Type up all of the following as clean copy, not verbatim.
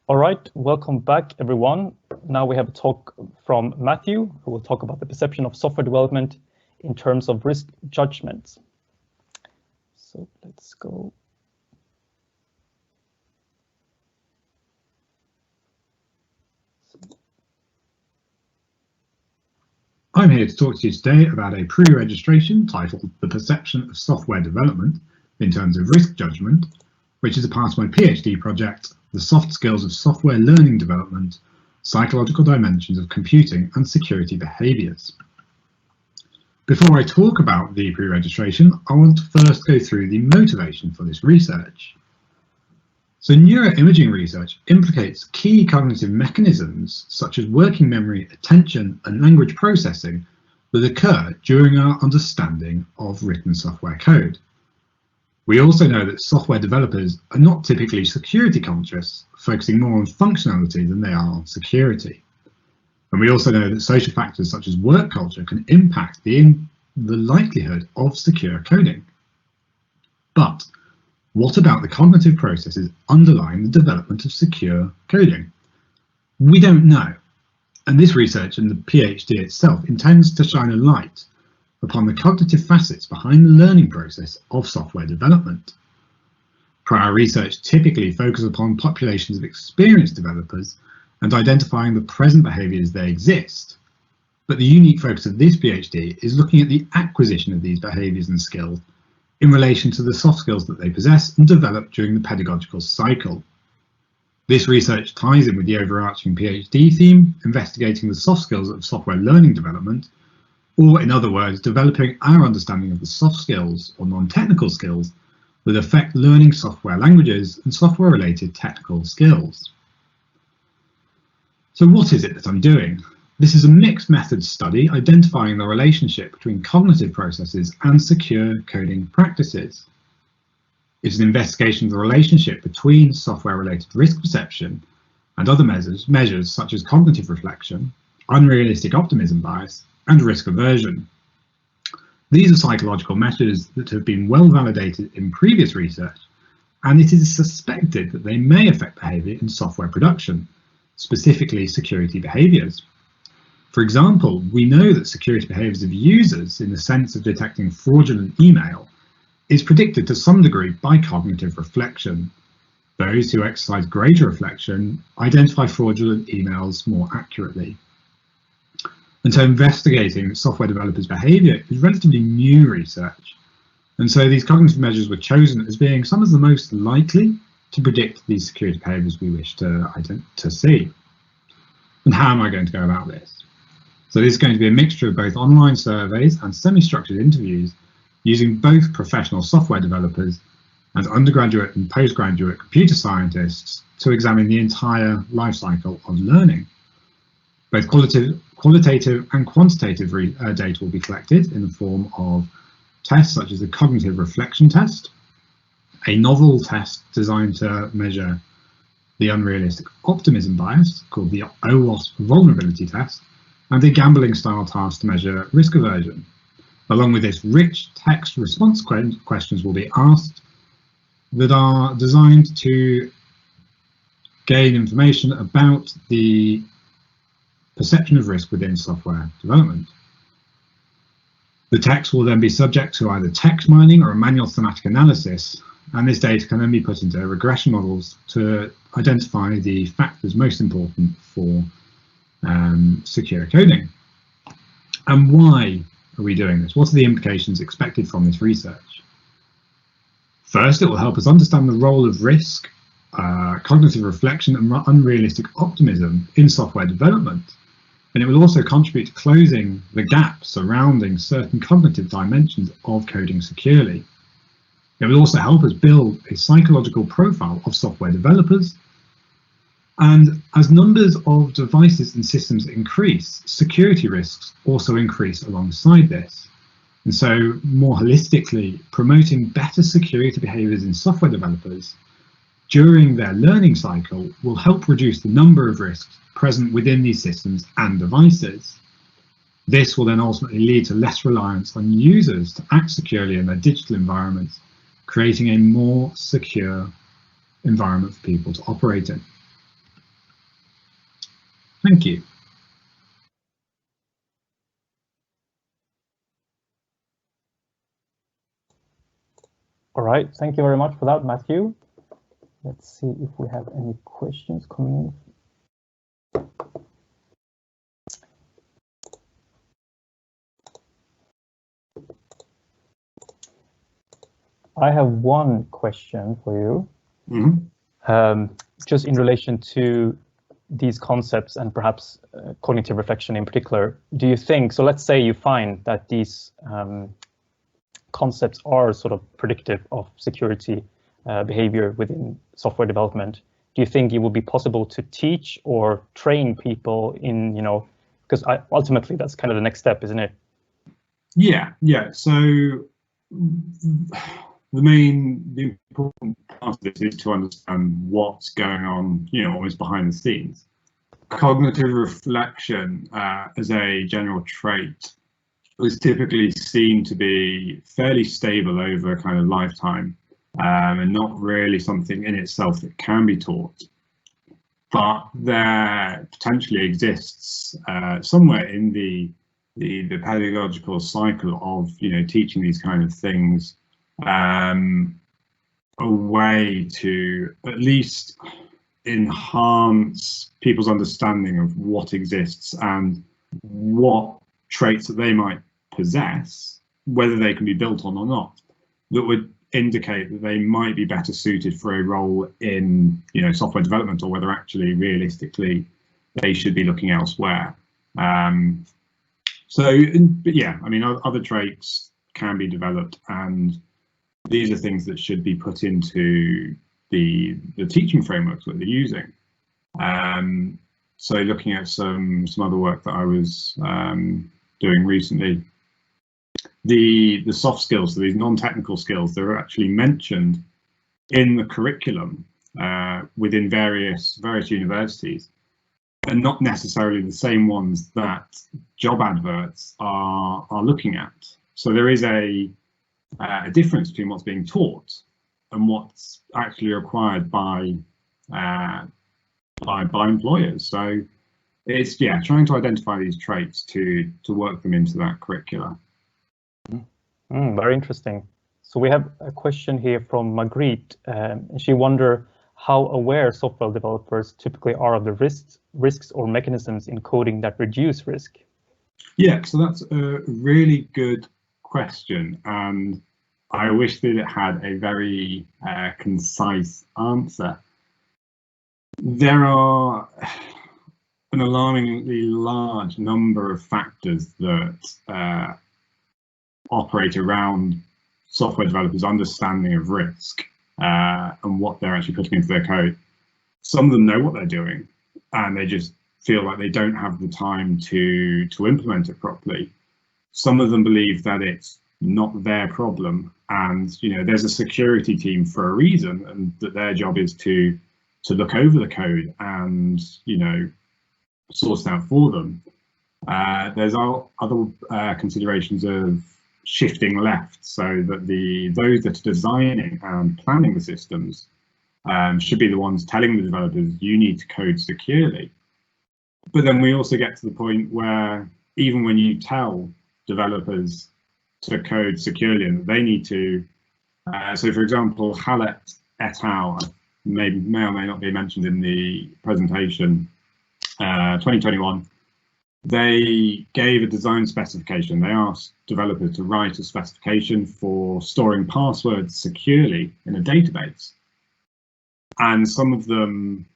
All right, welcome back, everyone. Now we have a talk from Matthew, who will talk about the perception of software development in terms of risk judgments. So let's go. I'm here to talk to you today about a pre-registration titled The Perception of Software Development in Terms of Risk Judgment, which is a part of my PhD project, The Soft Skills of Software Learning Development, Psychological Dimensions of Computing and Security Behaviours. Before I talk about the pre-registration, I want to first go through the motivation for this research. So neuroimaging research implicates key cognitive mechanisms such as working memory, attention, and language processing that occur during our understanding of written software code. We also know that software developers are not typically security conscious, focusing more on functionality than they are on security. And we also know that social factors such as work culture can impact the likelihood of secure coding. But what about the cognitive processes underlying the development of secure coding? We don't know. And this research and the PhD itself intends to shine a light upon the cognitive facets behind the learning process of software development. Prior research typically focuses upon populations of experienced developers and identifying the present behaviours they exist. But the unique focus of this PhD is looking at the acquisition of these behaviours and skills in relation to the soft skills that they possess and develop during the pedagogical cycle. This research ties in with the overarching PhD theme, investigating the soft skills of software learning development, or in other words, developing our understanding of the soft skills or non-technical skills that affect learning software languages and software-related technical skills. So what is it that I'm doing? This is a mixed method study identifying the relationship between cognitive processes and secure coding practices. It's an investigation of the relationship between software-related risk perception and other measures such as cognitive reflection, unrealistic optimism bias, and risk aversion. These are psychological measures that have been well validated in previous research, and it is suspected that they may affect behaviour in software production, specifically security behaviours. For example, we know that security behaviours of users in the sense of detecting fraudulent email is predicted to some degree by cognitive reflection. Those who exercise greater reflection identify fraudulent emails more accurately. And so investigating software developers' behaviour is relatively new research. And so these cognitive measures were chosen as being some of the most likely to predict these security behaviours we wish to see. And how am I going to go about this? So this is going to be a mixture of both online surveys and semi-structured interviews using both professional software developers and undergraduate and postgraduate computer scientists to examine the entire life cycle of learning. Both qualitative and quantitative data will be collected in the form of tests such as the cognitive reflection test, a novel test designed to measure the unrealistic optimism bias called the OWASP vulnerability test, and a gambling style task to measure risk aversion. Along with this, rich text response questions will be asked that are designed to gain information about the perception of risk within software development. The text will then be subject to either text mining or a manual thematic analysis, and this data can then be put into regression models to identify the factors most important for secure coding. And why are we doing this? What are the implications expected from this research? First, it will help us understand the role of risk, cognitive reflection, and unrealistic optimism in software development. And it will also contribute to closing the gap surrounding certain cognitive dimensions of coding securely. It will also help us build a psychological profile of software developers. And as numbers of devices and systems increase, security risks also increase alongside this. And so more holistically, promoting better security behaviours in software developers during their learning cycle will help reduce the number of risks present within these systems and devices. This will then ultimately lead to less reliance on users to act securely in their digital environments, creating a more secure environment for people to operate in. Thank you. All right, thank you very much for that, Matthew. Let's see if we have any questions coming in. I have one question for you. Just in relation to these concepts and perhaps cognitive reflection in particular, do you think, so let's say you find that these concepts are sort of predictive of security behavior within software development, do you think it would be possible to teach or train people in, because ultimately that's kind of the next step, isn't it? Yeah. So the important part of this is to understand what's going on, almost behind the scenes. Cognitive reflection as a general trait is typically seen to be fairly stable over a kind of lifetime, and not really something in itself that can be taught. But there potentially exists somewhere in the pedagogical cycle of teaching these kind of things, a way to at least enhance people's understanding of what exists and what traits that they might possess, whether they can be built on or not, that would indicate that they might be better suited for a role in software development, or whether actually realistically they should be looking elsewhere. But yeah, I mean, other traits can be developed, and these are things that should be put into the teaching frameworks that they're using. So looking at some other work that I was doing recently, the soft skills, so these non-technical skills, they're actually mentioned in the curriculum within various universities, and not necessarily the same ones that job adverts are looking at. So there is a difference between what's being taught and what's actually required by employers. So it's trying to identify these traits to work them into that curricula. Very interesting. So we have a question here from Marguerite. She wonders how aware software developers typically are of the risks or mechanisms in coding that reduce risk. Yeah, so that's a really good question, and I wish that it had a very concise answer. There are an alarmingly large number of factors that operate around software developers' understanding of risk and what they're actually putting into their code. Some of them know what they're doing, and they just feel like they don't have the time to implement it properly. Some of them believe that it's not their problem, and there's a security team for a reason, and that their job is to look over the code and source it out for them. There's other considerations of shifting left, so that those that are designing and planning the systems should be the ones telling the developers, you need to code securely. But then we also get to the point where even when you tell developers to code securely and they need to, so for example, Hallett et al. May or may not be mentioned in the presentation, 2021, they gave a design specification. They asked developers to write a specification for storing passwords securely in a database. And some of them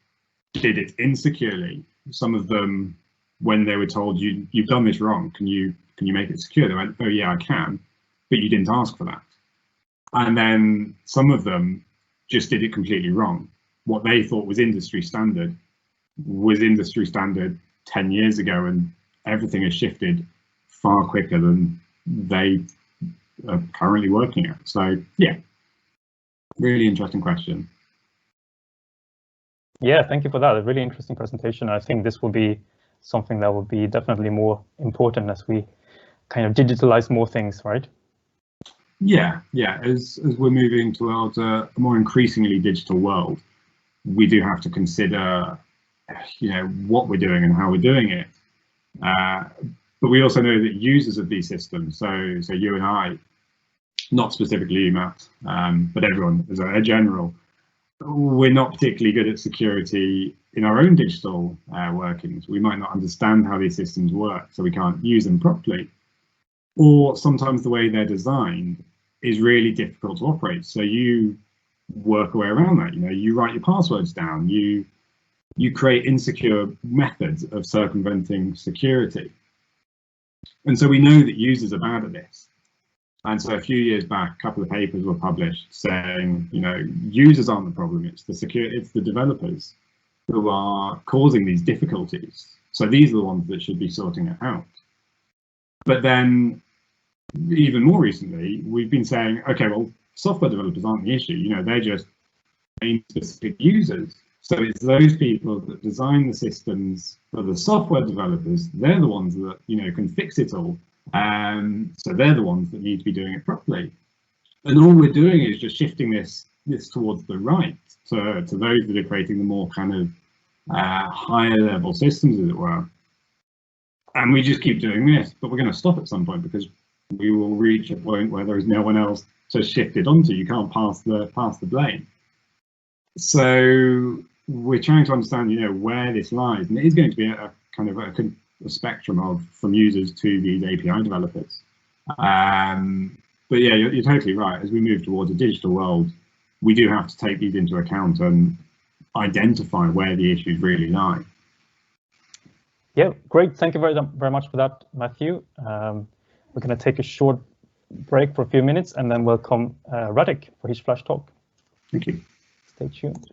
did it insecurely. Some of them, when they were told, you've done this wrong, can you make it secure? They went, oh yeah, I can, but you didn't ask for that. And then some of them just did it completely wrong. What they thought was industry standard 10 years ago, and everything has shifted far quicker than they are currently working at. So yeah, really interesting question. Yeah, thank you for that. A really interesting presentation. I think this will be something that will be definitely more important as we kind of digitalize more things, right? Yeah. As we're moving towards a more increasingly digital world, we do have to consider what we're doing and how we're doing it. But we also know that users of these systems, so you and I, not specifically you, Matt, but everyone as a general, we're not particularly good at security in our own digital workings. We might not understand how these systems work, so we can't use them properly. Or sometimes the way they're designed is really difficult to operate. So you work a way around that. You write your passwords down. You create insecure methods of circumventing security. And so we know that users are bad at this. And so a few years back, a couple of papers were published saying, users aren't the problem, it's the developers who are causing these difficulties. So these are the ones that should be sorting it out. But then, even more recently, we've been saying, okay, well, software developers aren't the issue, they're just specific users. So it's those people that design the systems for the software developers, they're the ones that, can fix it all. So they're the ones that need to be doing it properly. And all we're doing is just shifting this towards the right, to those that are creating the more kind of higher level systems, as it were. And we just keep doing this, but we're going to stop at some point because we will reach a point where there is no one else to shift it onto. You can't pass the blame. So we're trying to understand, where this lies, and it is going to be a kind of a spectrum from users to these API developers. But yeah, you're totally right. As we move towards a digital world, we do have to take these into account and identify where the issues really lie. Yeah, great. Thank you very much for that, Matthew. We're going to take a short break for a few minutes and then welcome Radek for his flash talk. Thank you. Stay tuned.